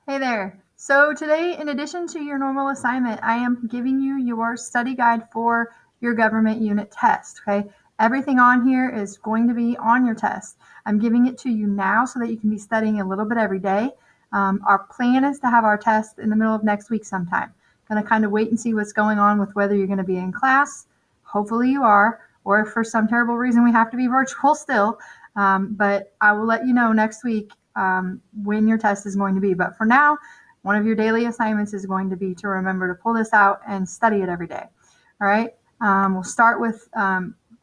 Hey there. So today, in addition to your normal assignment, I am giving you your study guide for your government unit test, okay? Everything on here is going to be on your test. I'm giving it to you now so that you can be studying a little bit every day. Our plan is to have our test in the middle of next week sometime. Going to kind of wait and see what's going on with whether you're going to be in class. Hopefully you are, or if for some terrible reason we have to be virtual still. But I will let you know next week when your test is going to be. But for now, one of your daily assignments is going to be to remember to pull this out and study it every day. All right. We'll start with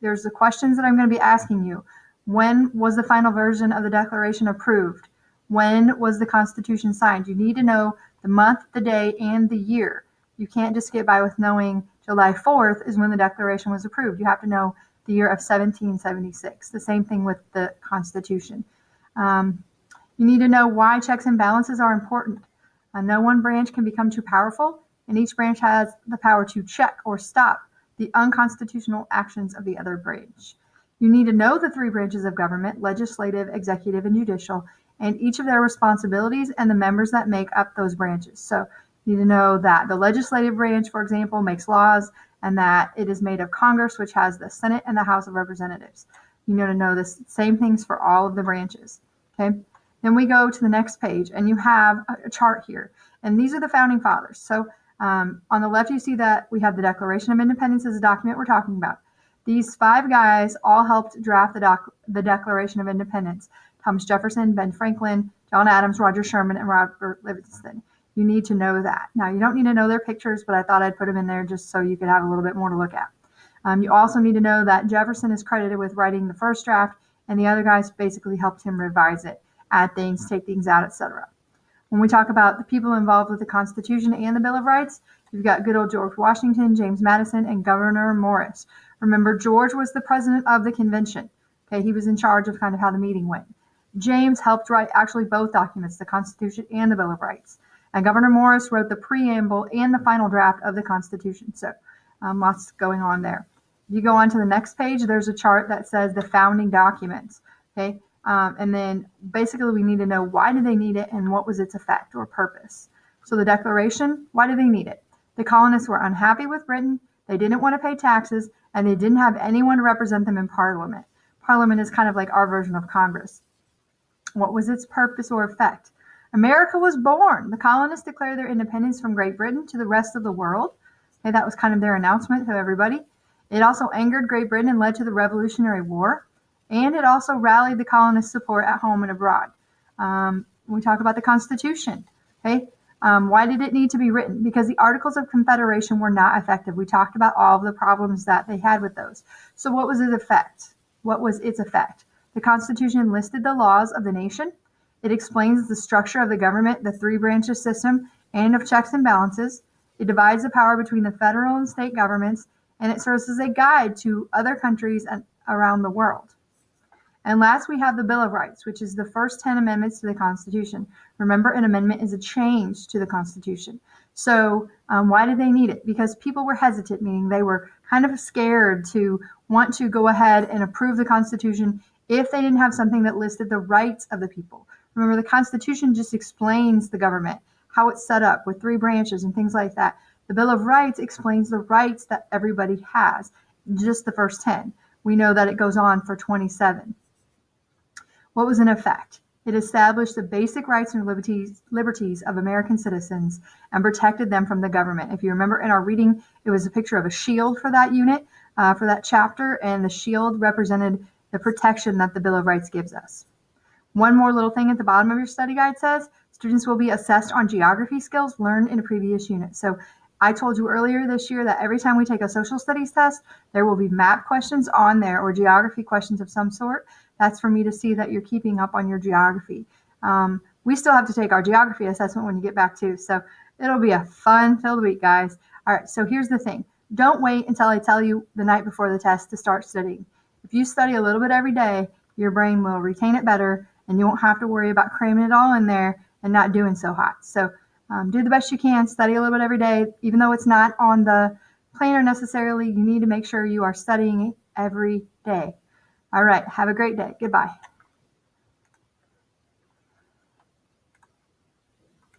there's the questions that I'm going to be asking you. When was the final version of the Declaration approved? When was the Constitution signed? You need to know the month, the day, and the year. You can't just get by with knowing July 4th is when the Declaration was approved. You have to know the year of 1776. The same thing with the Constitution. Um, you need to know why checks and balances are important. No one branch can become too powerful, and each branch has the power to check or stop the unconstitutional actions of the other branch. You need to know the three branches of government: legislative, executive, and judicial, and each of their responsibilities and the members that make up those branches. So you need to know that the legislative branch, for example, makes laws, and that it is made of Congress, which has the Senate and the House of Representatives. You need to know the same things for all of the branches. Okay. Then we go to the next page, and you have a chart here. And these are the founding fathers. So on the left, you see that we have the Declaration of Independence as a document we're talking about. These five guys all helped draft the Declaration of Independence: Thomas Jefferson, Ben Franklin, John Adams, Roger Sherman, and Robert Livingston. You need to know that. Now, you don't need to know their pictures, but I thought I'd put them in there just so you could have a little bit more to look at. You also need to know that Jefferson is credited with writing the first draft, and the other guys basically helped him revise it, add things, take things out, etc. When we talk about the people involved with the Constitution and the Bill of Rights, you've got good old George Washington, James Madison, and Gouverneur Morris. Remember, George was the president of the convention. Okay, he was in charge of kind of how the meeting went. James helped write actually both documents, the Constitution and the Bill of Rights. And Governor Morris wrote the preamble and the final draft of the Constitution. So lots going on there. If you go on to the next page, there's a chart that says the founding documents. Okay, and then basically we need to know why did they need it and what was its effect or purpose. So the Declaration, why did they need it? The colonists were unhappy with Britain, they didn't want to pay taxes, and they didn't have anyone to represent them in Parliament. Parliament is kind of like our version of Congress. What was its purpose or effect? America was born. The colonists declared their independence from Great Britain to the rest of the world. Okay, that was kind of their announcement to everybody. It also angered Great Britain and led to the Revolutionary War. And it also rallied the colonists' support at home and abroad. We talk about the Constitution. Okay, why did it need to be written? Because the Articles of Confederation were not effective. We talked about all of the problems that they had with those. So what was its effect? What was its effect? The Constitution listed the laws of the nation. It explains the structure of the government, the three branches system, and of checks and balances. It divides the power between the federal and state governments, and it serves as a guide to other countries and around the world. And last, we have the Bill of Rights, which is the first 10 amendments to the Constitution. Remember, an amendment is a change to the Constitution. So why did they need it? Because people were hesitant, meaning they were kind of scared to want to go ahead and approve the Constitution if they didn't have something that listed the rights of the people. Remember, the Constitution just explains the government, how it's set up with three branches and things like that. The Bill of Rights explains the rights that everybody has, just the first 10. We know that it goes on for 27. What was in effect? It established the basic rights and liberties of American citizens and protected them from the government. If you remember in our reading, it was a picture of a shield for that unit, for that chapter, and the shield represented the protection that the Bill of Rights gives us. One more little thing at the bottom of your study guide says, students will be assessed on geography skills learned in a previous unit. So I told you earlier this year that every time we take a social studies test, there will be map questions on there or geography questions of some sort. That's for me to see that you're keeping up on your geography. We still have to take our geography assessment when you get back too. So it'll be a fun-filled week, guys. All right, so here's the thing. Don't wait until I tell you the night before the test to start studying. If you study a little bit every day, your brain will retain it better, and you won't have to worry about cramming it all in there and not doing so hot. So do the best you can. Study a little bit every day. Even though it's not on the planner necessarily, you need to make sure you are studying every day. All right. Have a great day. Goodbye.